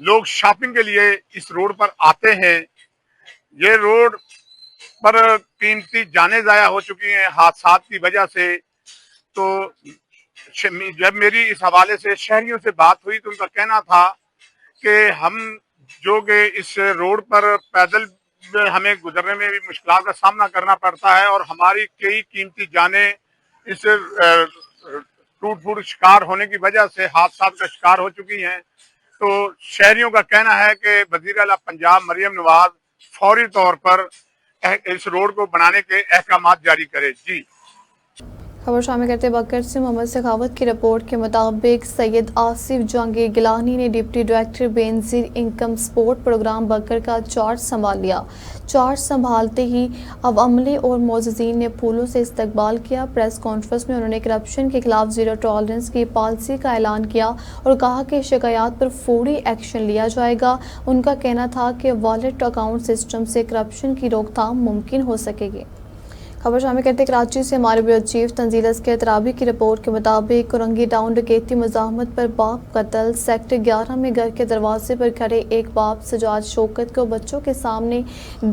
لوگ شاپنگ کے لیے اس روڈ پر آتے ہیں. یہ روڈ پر قیمتی جانیں ضائع ہو چکی ہیں حادثات کی وجہ سے. تو جب میری اس حوالے سے شہریوں سے بات ہوئی تو ان کا کہنا تھا کہ ہم جو کہ اس روڈ پر پیدل ہمیں گزرنے میں بھی مشکلات کا سامنا کرنا پڑتا ہے اور ہماری کئی قیمتی جانیں اس ٹوٹ پھوٹ شکار ہونے کی وجہ سے حادثات کا شکار ہو چکی ہیں. تو شہریوں کا کہنا ہے کہ وزیر اعلیٰ پنجاب مریم نواز فوری طور پر اس روڈ کو بنانے کے احکامات جاری کرے. جی خبر شامل کرتے بکر سے محمد سخاوت کی رپورٹ کے مطابق سید آصف جہانگیر گیلانی نے ڈپٹی ڈائریکٹر بے نظیر انکم سپورٹ پروگرام بکر کا چارج سنبھال لیا. چارج سنبھالتے ہی اب عملے اور معززین نے پھولوں سے استقبال کیا. پریس کانفرنس میں انہوں نے کرپشن کے خلاف زیرو ٹالرنس کی پالیسی کا اعلان کیا اور کہا کہ شکایات پر فوری ایکشن لیا جائے گا. ان کا کہنا تھا کہ والیٹ اکاؤنٹ سسٹم سے کرپشن کی روک تھام ممکن ہو سکے گی. خبر شامل کرتے کراچی سے ہمارے بیورو چیف تنزیل اسکر ترابی کی رپورٹ کے مطابق کرنگی ٹاؤن ڈکیتی مزاحمت پر باپ قتل. سیکٹر 11 میں گھر کے دروازے پر کھڑے ایک باپ سجاد شوکت کو بچوں کے سامنے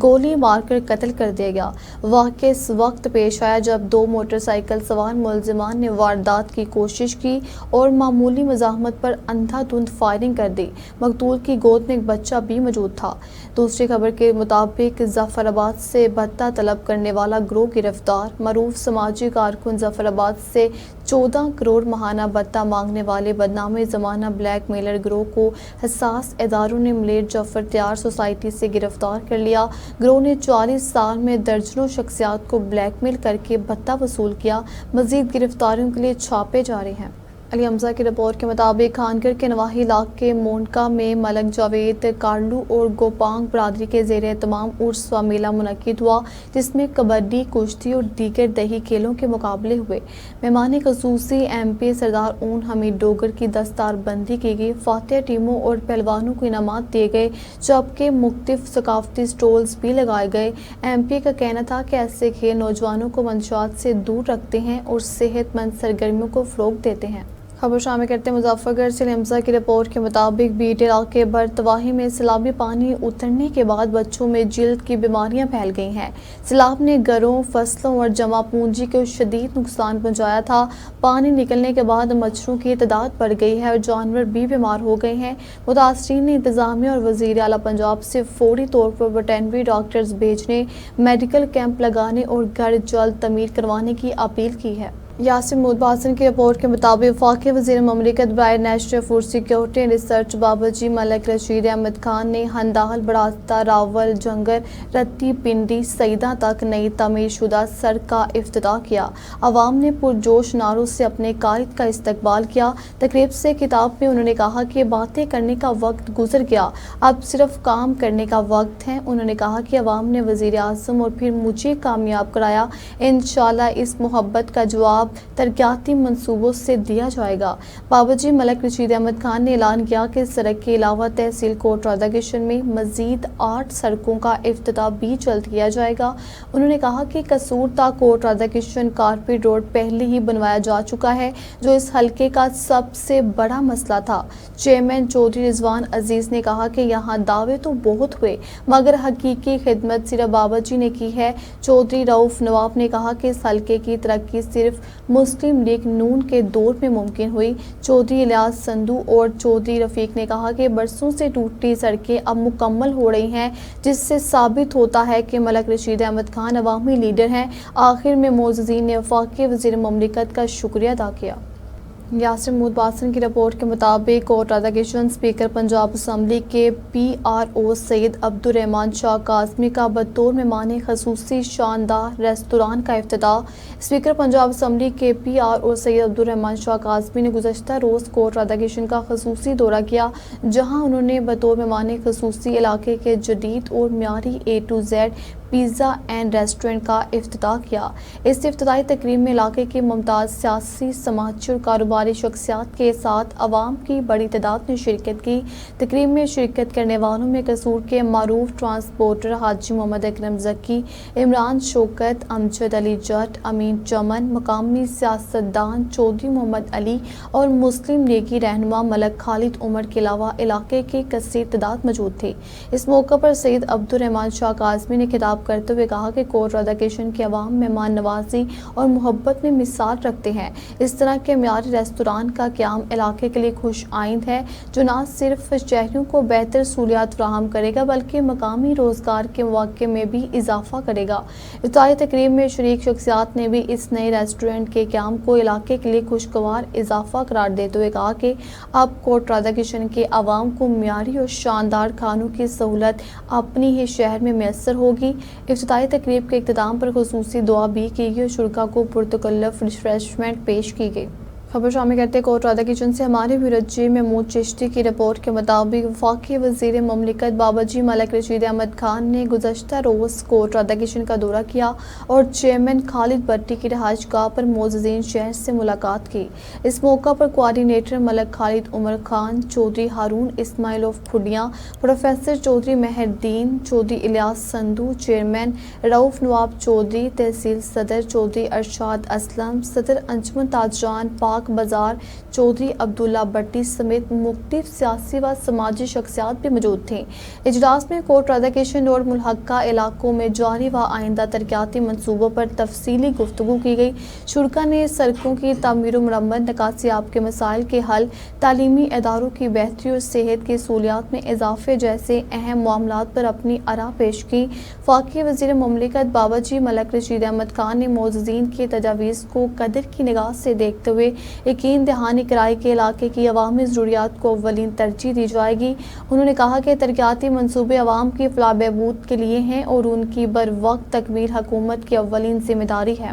گولی مار کر قتل کر دیا گیا. واقعہ اس وقت پیش آیا جب دو موٹر سائیکل سوار ملزمان نے واردات کی کوشش کی اور معمولی مزاحمت پر اندھا دھند فائرنگ کر دی. مقتول کی گود میں ایک بچہ بھی موجود تھا. دوسری خبر کے مطابق ظفر آباد سے بھتہ طلب کرنے والا گروہ گرفتار. معروف سماجی کارکن ظفر آباد سے 14 کروڑ ماہانہ بھتہ مانگنے والے بدنام زمانہ بلیک میلر گروہ کو حساس اداروں نے ملیٹ جعفر تیار سوسائٹی سے گرفتار کر لیا. گروہ نے 40 سال میں درجنوں شخصیات کو بلیک میل کر کے بھتہ وصول کیا. مزید گرفتاریوں کے لیے چھاپے جاری ہیں. علی حمزہ کی رپورٹ کے مطابق خانگڑھ کے نواحی علاقے مونکا میں ملک جاوید کارلو اور گوپانگ برادری کے زیر اہتمام عرس و میلہ منعقد ہوا جس میں کبڈی، کشتی اور دیگر دیہی کھیلوں کے مقابلے ہوئے. مہمان خصوصی ایم پی سردار اون حمید ڈوگر کی دستار بندی کی گئی. فاتح ٹیموں اور پہلوانوں کو انعامات دیے گئے جبکہ مختلف ثقافتی سٹالز بھی لگائے گئے. ایم پی کا کہنا تھا کہ ایسے کھیل نوجوانوں کو منشیات سے دور رکھتے ہیں اور صحت مند سرگرمیوں کو فروغ دیتے ہیں. خبر شامل کرتے مظفر گڑھ سے حمزہ کی رپورٹ کے مطابق بیٹ علاقے بھر تواہی میں سیلابی پانی اترنے کے بعد بچوں میں جلد کی بیماریاں پھیل گئی ہیں. سیلاب نے گھروں، فصلوں اور جمع پونجی کو شدید نقصان پہنچایا تھا. پانی نکلنے کے بعد مچھروں کی تعداد بڑھ گئی ہے اور جانور بھی بیمار ہو گئے ہیں. متاثرین نے انتظامیہ اور وزیر اعلیٰ پنجاب سے فوری طور پر ویٹرنری ڈاکٹرز بھیجنے، میڈیکل کیمپ لگانے اور گھر جلد تعمیر کروانے کی اپیل کی ہے. یاسر محمود باسن کی رپورٹ کے مطابق وفاقی وزیر مملکت برائے national food security and research Babaji Malik Rashid Ahmad Khan نے ہندال، براستہ، راول، جنگر، رتی، پنڈی، سیدہ تک نئی تعمیر شدہ سڑک کا افتتاح کیا. عوام نے پرجوش نعروں سے اپنے قائد کا استقبال کیا. تقریب سے خطاب میں انہوں نے کہا کہ باتیں کرنے کا وقت گزر گیا، اب صرف کام کرنے کا وقت ہے. انہوں نے کہا کہ عوام نے وزیر اعظم اور پھر مجھے کامیاب کرایا. انشاءاللہ اس محبت کا جواب ترقیاتی منصوبوں سے دیا جائے گا. باباجی ملک رشید احمد خان نے اعلان کیا کہ سڑک کے علاوہ تحصیل کوٹ رادا کشن میں مزید 8 سڑکوں کا افتتاح بھی جلد کیا جائے گا. انہوں نے کہا کہ قصور تا کوٹ رادا کشن کارپیٹ روڈ پہلے ہی بنوایا جا چکا ہے جو اس حلقے کا سب سے بڑا مسئلہ تھا. چیئرمین چودھری رضوان عزیز نے کہا کہ یہاں دعوے تو بہت ہوئے مگر حقیقی خدمت صرف باباجی نے کی ہے. چودھری رؤف نواب نے کہا کہ اس حلقے کی ترقی صرف مسلم لیگ نون کے دور میں ممکن ہوئی. چودھری الیاس سندھو اور چودھری رفیق نے کہا کہ برسوں سے ٹوٹی سڑکیں اب مکمل ہو رہی ہیں جس سے ثابت ہوتا ہے کہ ملک رشید احمد خان عوامی لیڈر ہیں. آخر میں معززین نے وفاقی وزیر مملکت کا شکریہ ادا کیا. یاسر محمود باسن کی رپورٹ کے مطابق کوٹ رادا کشن اسپیکر پنجاب اسمبلی کے پی آر او سید عبد الرحمان شاہ کاظمی کا بطور مہمان خصوصی شاندار ریستوران کا افتتاح. اسپیکر پنجاب اسمبلی کے پی آر او سید عبد الرحمان شاہ کاظمی نے گزشتہ روز کوٹ رادا کشن کا خصوصی دورہ کیا جہاں انہوں نے بطور مہمان خصوصی علاقے کے جدید اور معیاری A to Z pizza and restaurant کا افتتاح کیا۔ اس افتتاحی تقریب میں علاقے کی ممتاز سیاسی، سماجی اور کاروباری شخصیات کے ساتھ عوام کی بڑی تعداد نے شرکت کی۔ تقریب میں شرکت کرنے والوں میں قصور کے معروف ٹرانسپورٹر حاجی محمد اکرم ذکی، عمران شوکت، امجد علی جٹ، امین چمن، مقامی سیاستدان چودھری محمد علی اور مسلم لیگی رہنما ملک خالد عمر کے علاوہ علاقے کی کثیر تعداد موجود تھی۔ اس موقع پر سید عبد الرحمن شاہ کاظمی نے خطاب کرتے ہوئے کہا کہ کوٹ رادا کشن کے عوام مہمان نوازی اور محبت میں مثال رکھتے ہیں۔ اس طرح کے معیاری ریستوران کا قیام علاقے کے لیے خوش آئند ہے، جو نہ صرف شہریوں کو بہتر سہولیات فراہم کرے گا بلکہ مقامی روزگار کے مواقع میں بھی اضافہ کرے گا۔ افتتاحی تقریب میں شریک شخصیات نے بھی اس نئے ریسٹورنٹ کے قیام کو علاقے کے لیے خوشگوار اضافہ قرار دیتے ہوئے کہا کہ اب کوٹ رادا کشن کے عوام کو معیاری اور شاندار کھانوں کی سہولت اپنی ہی شہر میں میسر ہوگی۔ افتتاحی تقریب کے اختتام پر خصوصی دعا بھی کی گئی اور شرکاء کو پرتکلف ریفریشمنٹ پیش کی گئی۔ خبر شامل کرتے کوٹ رادا کچن سے ہمارے بیورو چیف محمود چشتی کی رپورٹ کے مطابق وفاقی وزیر مملکت بابا جی ملک رشید احمد خان نے گزشتہ روز کوٹ رادا کچن کا دورہ کیا اور چیئرمین خالد بٹی کی رہائش گاہ پر معززین شہر سے ملاقات کی۔ اس موقع پر coordinator Malik Khalid Umar Khan, Chaudhry Haroon Ismail of Khadian, professor Chaudhry Mehr Uddin, Chaudhry Ilyas Sandhu, chairman Rauf Nawab Chaudhry, تحصیل صدر چودھری ارشاد اسلم، صدر انجمن تاجران پاک بازار چودھری عبداللہ بٹی سمیت مختلف سیاسی و سماجی شخصیات بھی موجود تھیں۔ اجلاس میں کوٹ رادا کشن اور ملحقہ علاقوں میں جاری و آئندہ ترقیاتی منصوبوں پر تفصیلی گفتگو کی گئی۔ شرکاء نے سڑکوں کی تعمیر و مرمت، نکاسی آب کے مسائل کے حل، تعلیمی اداروں کی بہتری اور صحت کی سہولیات میں اضافے جیسے اہم معاملات پر اپنی آراء پیش کی۔ وفاقی وزیر مملکت بابا جی ملک رشید احمد خان نے معززین کی تجاویز کو قدر کی نگاہ سے دیکھتے ہوئے یقین دہانی کرائی کہ علاقے کی عوامی ضروریات کو اولین ترجیح دی جائے گی۔ انہوں نے کہا کہ ترقیاتی منصوبے عوام کی فلاح بہبود کے لیے ہیں اور ان کی بروقت تکمیل حکومت کی اولین ذمہ داری ہے۔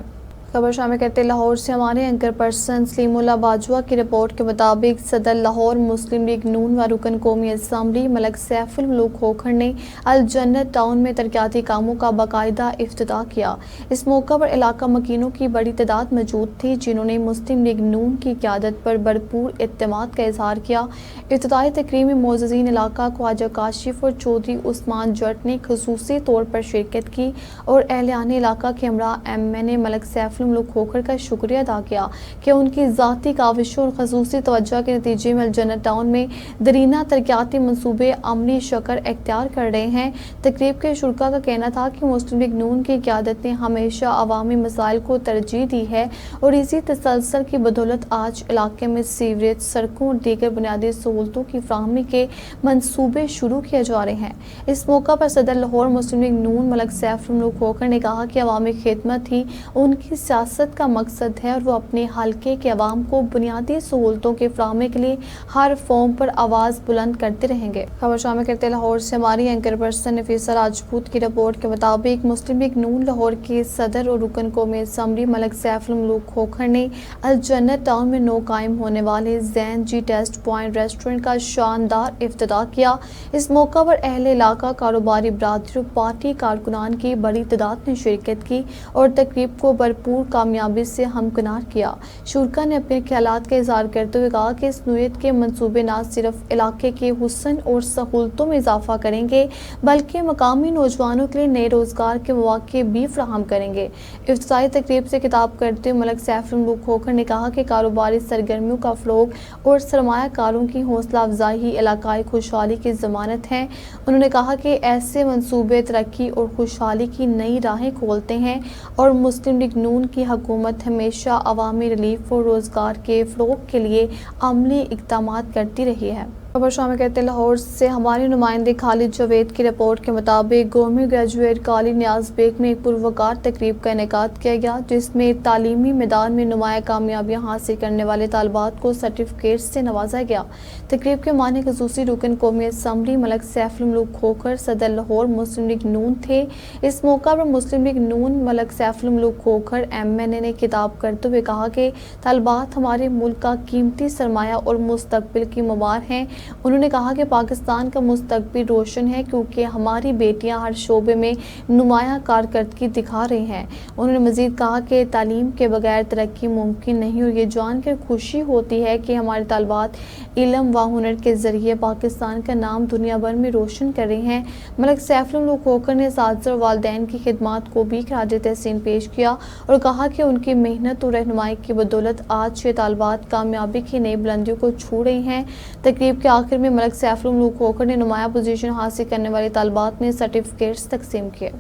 خبر شامل کرتے لاہور سے ہمارے اینکر پرسن سلیم اللہ باجوہ کی رپورٹ کے مطابق صدر لاہور مسلم لیگ نون و رکن قومی اسمبلی ملک سیف الملوک کھوکھر نے الجنت ٹاؤن میں ترقیاتی کاموں کا باقاعدہ افتتاح کیا۔ اس موقع پر علاقہ مکینوں کی بڑی تعداد موجود تھی، جنہوں نے مسلم لیگ نون کی قیادت پر بھرپور اعتماد کا اظہار کیا۔ افتتاحی تقریب میں معززین علاقہ خواجہ کاشف اور چودھری عثمان جٹ نے خصوصی طور پر شرکت کی اور اہلِ علاقہ کے ہمراہ ایم ملک سیف الملوک کھوکھر کا شکریہ ادا کیا کہ ان کی ذاتی کاوشوں اور خصوصی توجہ کے نتیجے میں الجنت ٹاؤن میں درینہ ترقیاتی منصوبے عملی شکل اختیار کر رہے ہیں۔ تقریب کے شرکاء کا کہنا تھا کہ مسلم لیگ نون کی قیادت نے ہمیشہ عوامی مسائل کو ترجیح دی ہے اور اسی تسلسل کی بدولت آج علاقے میں سیوریج، سڑکوں اور دیگر بنیادی سہولتوں کی فراہمی کے منصوبے شروع کیے جا رہے ہیں۔ اس موقع پر صدر لاہور مسلم لیگ نون ملک سیف الملوک کھوکھر نے کہا کہ عوامی خدمت ہی ان کی سیاست کا مقصد ہے اور وہ اپنے حلقے کے عوام کو بنیادی سہولتوں کے فراہمی کے لیے ہر فارم پر آواز بلند کرتے رہیں گے۔ خبر شامل کرتے لاہور سے ہماری اینکر پرسن نفیسہ راجپوت کی رپورٹ کے مطابق مسلم لیگ نون لاہور کے صدر اور رکن قومی اسمبلی ملک سیف الملوک کھوکھر نے الجنت ٹاؤن میں نو قائم ہونے والے زین جی ٹیسٹ پوائنٹ ریسٹورنٹ کا شاندار افتتاح کیا۔ اس موقع پر اہل علاقہ، کاروباری برادری اور پارٹی کارکنان کی بڑی تعداد نے شرکت کی اور تقریب کو بھرپور کامیابی سے ہمکنار کیا۔ شرکاء نے اپنے خیالات کا اظہار کرتے ہوئے کہا کہ اس نوعیت کے منصوبے نہ صرف علاقے کے حسن اور سہولتوں میں اضافہ کریں گے بلکہ مقامی نوجوانوں کے لیے نئے روزگار کے مواقع بھی فراہم کریں گے۔ افتتاحی تقریب سے خطاب کرتے ہوئے ملک سیف الملوک کھوکھر نے کہا کہ کاروباری سرگرمیوں کا فروغ اور سرمایہ کاروں کی حوصلہ افزائی ہی علاقائی خوشحالی کی ضمانت ہے۔ انہوں نے کہا کہ ایسے منصوبے ترقی اور خوشحالی کی نئی راہیں کھولتے ہیں اور مسلم لیگ نون کی حکومت ہمیشہ عوامی ریلیف اور روزگار کے فروغ کے لیے عملی اقدامات کرتی رہی ہے۔ خبر شامل کرتے لاہور سے ہمارے نمائندے خالد جاوید کی رپورٹ کے مطابق گورنمنٹ گریجویٹ کالج نیاز بیگ میں ایک پروقار تقریب کا انعقاد کیا گیا، جس میں تعلیمی میدان میں نمایاں کامیابیاں حاصل کرنے والے طالبات کو سرٹیفکیٹ سے نوازا گیا۔ تقریب کے معنی خصوصی رکن قومی اسمبلی ملک سیف الملوک کھوکھر صدر لاہور مسلم لیگ نون تھے۔ اس موقع پر مسلم لیگ نون ملک سیف الملوک کھوکھر ایم نے خطاب کرتے ہوئے کہا کہ طالبات ہمارے ملک کا قیمتی سرمایہ اور مستقبل کی ممار ہیں۔ انہوں نے کہا کہ پاکستان کا مستقبل روشن ہے کیونکہ ہماری بیٹیاں ہر شعبے میں نمایاں کارکردگی دکھا رہی ہیں۔ انہوں نے مزید کہا کہ تعلیم کے بغیر ترقی ممکن نہیں اور یہ جان کر خوشی ہوتی ہے کہ ہمارے طالبات علم و ہنر کے ذریعے پاکستان کا نام دنیا بھر میں روشن کر رہے ہیں۔ ملک سیف العلم کھوکھر نے اساتذہ اور والدین کی خدمات کو بھی خراج تحسین پیش کیا اور کہا کہ ان کی محنت اور رہنمائی کی بدولت آج یہ طالبات کامیابی کی نئی بلندیوں کو چھو رہی ہیں۔ تقریب کے آخر میں ملک سیف العلم کھوکھر نے نمایاں پوزیشن حاصل کرنے والے طالبات میں سرٹیفکیٹس تقسیم کیے۔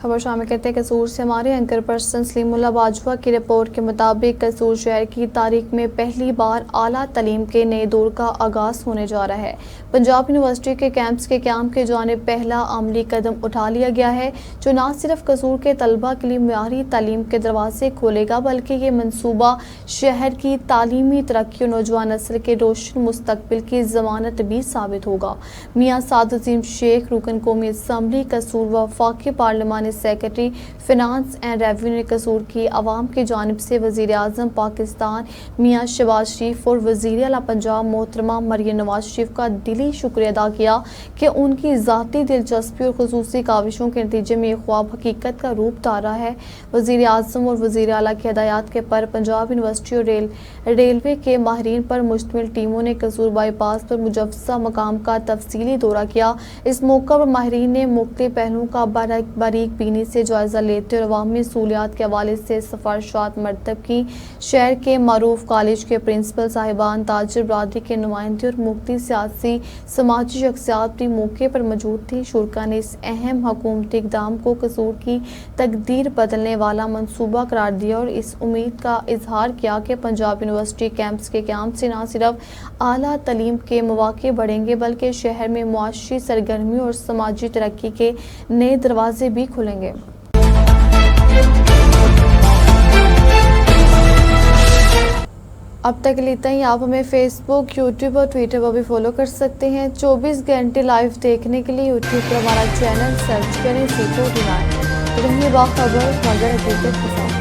خبر شامل کرتے ہیں قصور سے ہمارے اینکر پرسن سلیم اللہ باجوہ کی رپورٹ کے مطابق قصور شہر کی تاریخ میں پہلی بار اعلیٰ تعلیم کے نئے دور کا آغاز ہونے جا رہا ہے۔ پنجاب یونیورسٹی کے کیمپس کے قیام کی جانب پہلا عملی قدم اٹھا لیا گیا ہے جو نہ صرف قصور کے طلبہ کے لیے معیاری تعلیم کے دروازے کھولے گا بلکہ یہ منصوبہ شہر کی تعلیمی ترقی اور نوجوان نسل کے روشن مستقبل کی ضمانت بھی ثابت ہوگا۔ میاں سعد عظیم شیخ رکن قومی اسمبلی قصور وفاقی پارلیمانی سیکرٹری فنانس اینڈ ریونیو نے قصور کی عوام کی جانب سے وزیر اعظم پاکستان میاں شہباز شریف اور وزیر اعلیٰ پنجاب محترمہ مریم نواز شریف کا دلی شکریہ ادا کیا کہ ان کی ذاتی دلچسپی اور خصوصی کاوشوں کے نتیجے میں یہ خواب حقیقت کا روپ دھار رہا ہے۔ وزیر اعظم اور وزیر اعلیٰ کی ہدایات کے پر پنجاب یونیورسٹی اور ریلوے کے ماہرین پر مشتمل ٹیموں نے قصور بائی پاس پر مجوزہ مقام کا تفصیلی دورہ کیا۔ اس موقع پر ماہرین نے مختلف پہلوؤں کا باریک بینی سے جائزہ لیتے اور عوامی سہولیات کے حوالے سے سفارشات مرتب کی۔ شہر کے معروف کالج کے پرنسپل صاحبان، تاجر برادری کے نمائندے اور مختلف سیاسی سماجی شخصیات بھی موقع پر موجود تھی۔ شرکا نے اس اہم حکومتی اقدام کو قصور کی تقدیر بدلنے والا منصوبہ قرار دیا اور اس امید کا اظہار کیا کہ پنجاب یونیورسٹی کیمپس کے قیام سے نہ صرف اعلیٰ تعلیم کے مواقع بڑھیں گے بلکہ شہر میں معاشی سرگرمی اور سماجی ترقی کے نئے دروازے بھی کھلیں گے۔ اب تک لیتے ہیں، آپ ہمیں فیس بک، یوٹیوب اور ٹویٹر پر بھی فالو کر سکتے ہیں۔ 24 گھنٹے لائیو دیکھنے کے لیے یوٹیوب پر ہمارا چینل سرچ کریں، سیکھو ڈیوائن۔ رہیے باخبر مگر حقیقت کے ساتھ۔